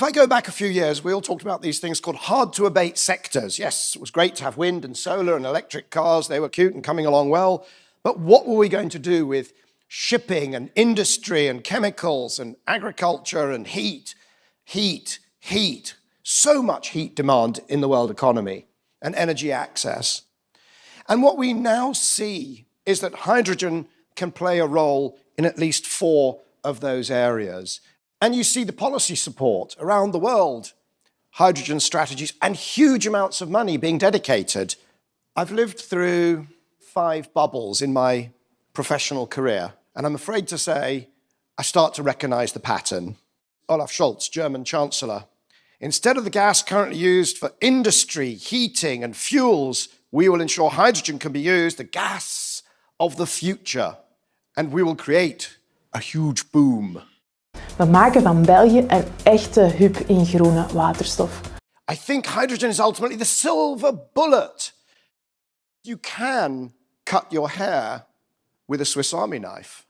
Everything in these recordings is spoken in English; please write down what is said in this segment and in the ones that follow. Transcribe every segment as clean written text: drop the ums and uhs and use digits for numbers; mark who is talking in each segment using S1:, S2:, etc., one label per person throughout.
S1: If I go back a few years, we all talked about these things called hard-to-abate sectors. Yes, it was great to have wind and solar and electric cars. They were cute and coming along well. But what were we going to do with shipping and industry and chemicals and agriculture and heat? Heat. So much heat demand in the world economy and energy access. And what we now see is that hydrogen can play a role in at least 4 of those areas. And you see the policy support around the world, hydrogen strategies, and huge amounts of money being dedicated. I've lived through 5 bubbles in my professional career, and I'm afraid to say I start to recognize the pattern. Olaf Scholz, German Chancellor, instead of the gas currently used for industry, heating, and fuels, we will ensure hydrogen can be used, the gas of the future, and we will create a huge boom.
S2: We maken van België een echte hub in groene waterstof.
S1: I think hydrogen is ultimately the silver bullet. You can cut your hair with a Swiss Army knife.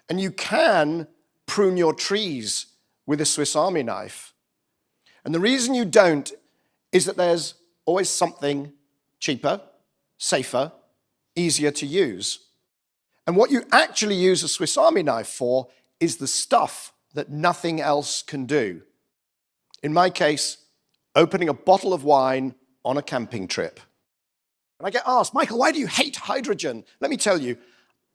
S1: And you can prune your trees with a Swiss Army knife. And the reason you don't is that there's always something cheaper, safer, easier to use. And what you actually use a Swiss Army knife for is the stuff that nothing else can do. In my case, opening a bottle of wine on a camping trip. And I get asked, Michael, why do you hate hydrogen? Let me tell you,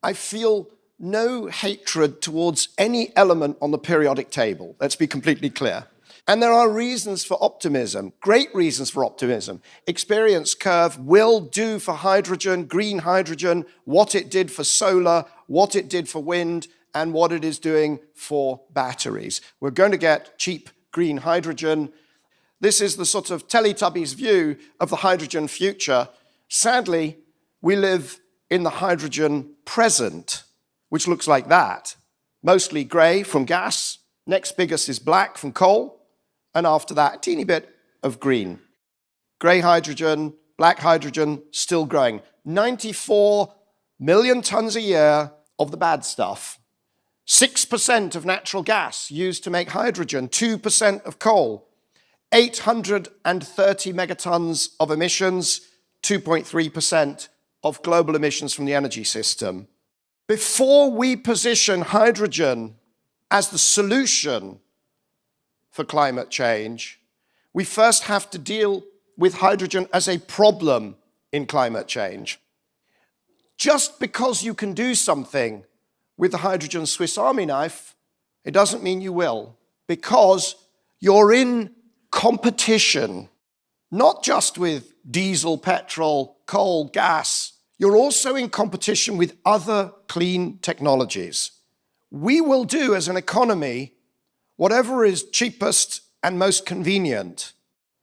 S1: I feel no hatred towards any element on the periodic table. Let's be completely clear. And there are reasons for optimism, great reasons for optimism. Experience curve will do for hydrogen, green hydrogen, what it did for solar, what it did for wind, and what it is doing for batteries. We're going to get cheap green hydrogen. This is the sort of Teletubbies view of the hydrogen future. Sadly, we live in the hydrogen present, which looks like that. Mostly grey from gas, next biggest is black from coal, and after that, a teeny bit of green. Grey hydrogen, black hydrogen, still growing. 94 million tons a year of the bad stuff. 6% of natural gas used to make hydrogen, 2% of coal. 830 megatons of emissions, 2.3% of global emissions from the energy system. Before we position hydrogen as the solution for climate change, we first have to deal with hydrogen as a problem in climate change. Just because you can do something with the hydrogen Swiss Army knife, it doesn't mean you will, because you're in competition, not just with diesel, petrol, coal, gas. You're also in competition with other clean technologies. We will do as an economy whatever is cheapest and most convenient,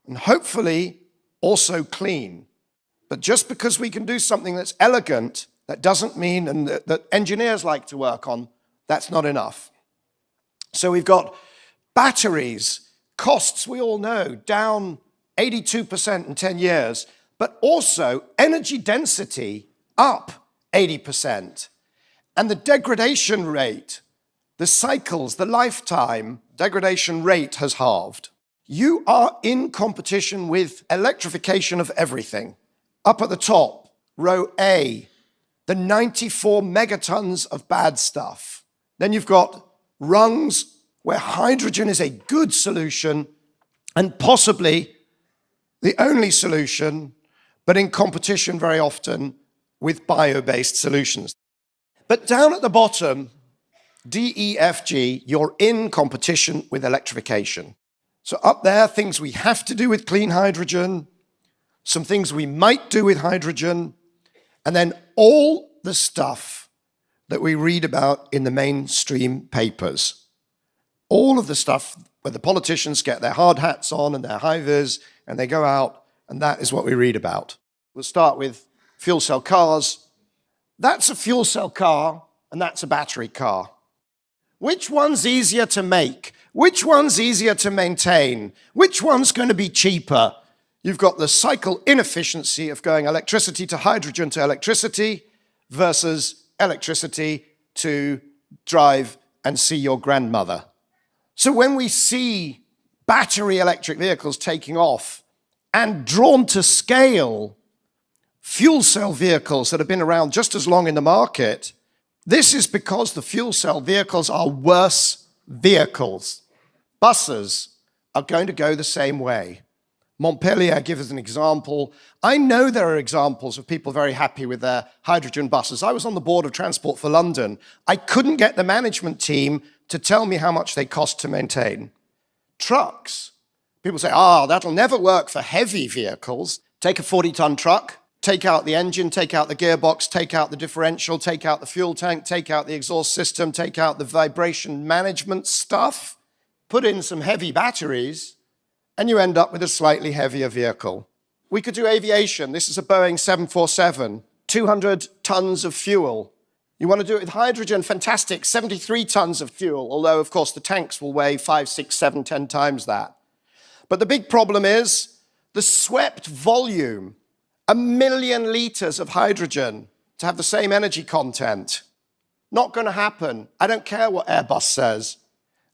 S1: and hopefully also clean. But just because we can do something that's elegant, that doesn't mean, and that engineers like to work on, that's not enough. So we've got batteries, costs we all know, down 82% in 10 years, but also energy density up 80%. And the degradation rate, the cycles, the lifetime degradation rate has halved. You are in competition with electrification of everything. Up at the top, row A, the 94 megatons of bad stuff. Then you've got rungs where hydrogen is a good solution and possibly the only solution, but in competition very often with bio-based solutions. But down at the bottom, D, E, F, G, you're in competition with electrification. So up there, things we have to do with clean hydrogen, some things we might do with hydrogen, and then all the stuff that we read about in the mainstream papers. All of the stuff where the politicians get their hard hats on and their high-vis and they go out, and that is what we read about. We'll start with fuel cell cars. That's a fuel cell car and that's a battery car. Which one's easier to make? Which one's easier to maintain? Which one's going to be cheaper? You've got the cycle inefficiency of going electricity to hydrogen to electricity versus electricity to drive and see your grandmother. So when we see battery electric vehicles taking off and drawn to scale fuel cell vehicles that have been around just as long in the market, this is because the fuel cell vehicles are worse vehicles. Buses are going to go the same way. Montpellier gives us an example. I know there are examples of people very happy with their hydrogen buses. I was on the board of Transport for London. I couldn't get the management team to tell me how much they cost to maintain. Trucks. People say, that'll never work for heavy vehicles. Take a 40-ton truck, take out the engine, take out the gearbox, take out the differential, take out the fuel tank, take out the exhaust system, take out the vibration management stuff, put in some heavy batteries, and you end up with a slightly heavier vehicle. We could do aviation. This is a Boeing 747, 200 tons of fuel. You want to do it with hydrogen, fantastic, 73 tons of fuel, although, of course, the tanks will weigh 5, 6, 7, 10 times that. But the big problem is the swept volume, 1 million litres of hydrogen to have the same energy content. Not going to happen. I don't care what Airbus says.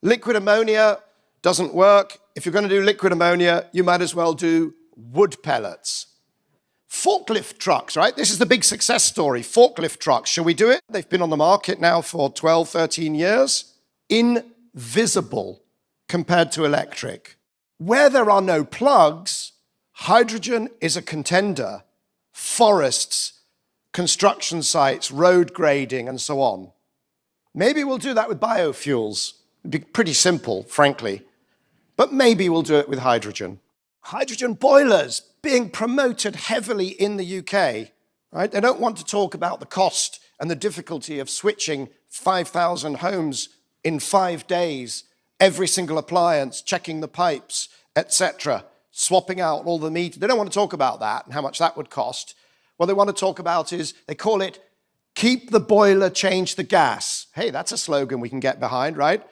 S1: Liquid ammonia doesn't work. If you're going to do liquid ammonia, you might as well do wood pellets. Forklift trucks, right? This is the big success story. Forklift trucks. Shall we do it? They've been on the market now for 12, 13 years. Invisible compared to electric. Where there are no plugs, hydrogen is a contender. Forests, construction sites, road grading, and so on. Maybe we'll do that with biofuels. It'd be pretty simple, frankly. But maybe we'll do it with hydrogen. Hydrogen boilers being promoted heavily in the UK. Right? They don't want to talk about the cost and the difficulty of switching 5,000 homes in 5 days, every single appliance, checking the pipes, etc., swapping out all the meat. They don't want to talk about that and how much that would cost. What they want to talk about is, they call it, keep the boiler, change the gas. Hey, that's a slogan we can get behind, right?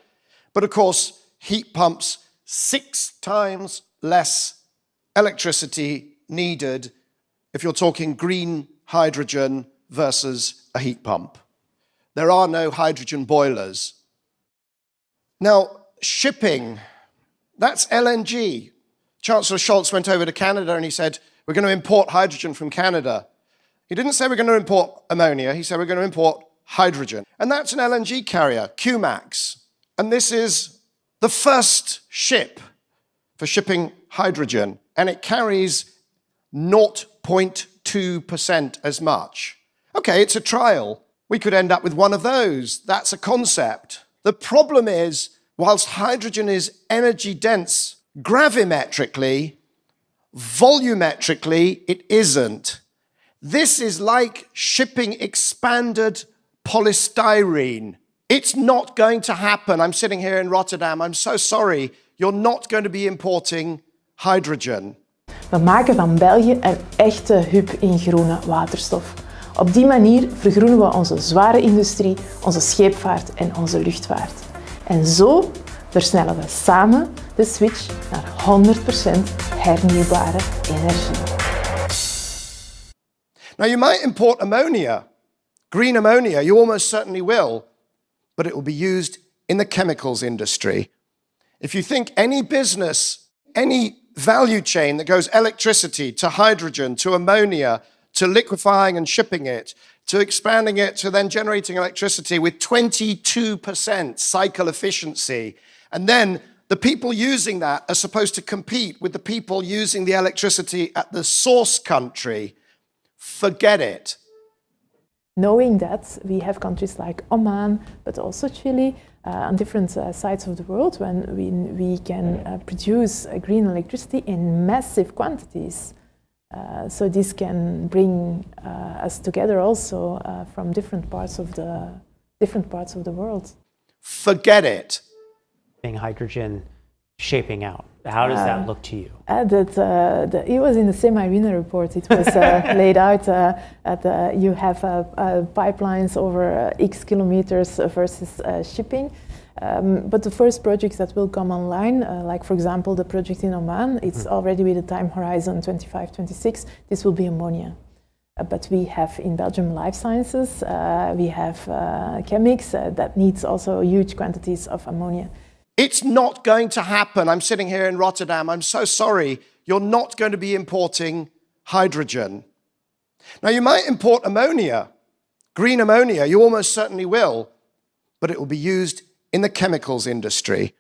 S1: But of course, heat pumps, 6 times less electricity needed if you're talking green hydrogen versus a heat pump. There are no hydrogen boilers. Now, shipping, that's LNG. Chancellor Scholz went over to Canada and he said, we're going to import hydrogen from Canada. He didn't say we're going to import ammonia, he said we're going to import hydrogen. And that's an LNG carrier, QMax. And this is the first ship for shipping hydrogen, and it carries 0.2% as much. Okay, it's a trial. We could end up with one of those. That's a concept. The problem is, whilst hydrogen is energy dense gravimetrically, volumetrically, it isn't. This is like shipping expanded polystyrene. It's not going to happen. I'm sitting here in Rotterdam. I'm so sorry. You're not going to be importing hydrogen.
S2: We maken van België een echte hub in groene waterstof. Op die manier vergroenen we onze zware industrie, onze scheepvaart en onze luchtvaart. En zo versnellen we samen de switch naar 100% hernieuwbare energie.
S1: Now you might import ammonia, green ammonia, you almost certainly will, but it will be used in the chemicals industry. If you think any business, any value chain that goes electricity to hydrogen, to ammonia, to liquefying and shipping it, to expanding it, to then generating electricity with 22% cycle efficiency, and then the people using that are supposed to compete with the people using the electricity at the source country, forget it.
S2: Knowing that we have countries like Oman, but also Chile, on different sides of the world, when we can produce green electricity in massive quantities. So this can bring us together also from different parts of the world.
S1: Forget it.
S3: Hydrogen shaping out. How does that look to you?
S2: It was in the semi-winner report. It was laid out you have pipelines over X kilometers versus shipping. But the first projects that will come online, like for example the project in Oman, it's already with a time horizon 25-26. This will be ammonia. But we have in Belgium life sciences, we have chemics that needs also huge quantities of ammonia.
S1: It's not going to happen. I'm sitting here in Rotterdam. I'm so sorry. You're not going to be importing hydrogen. Now, you might import ammonia, green ammonia. You almost certainly will, but it will be used in the chemicals industry.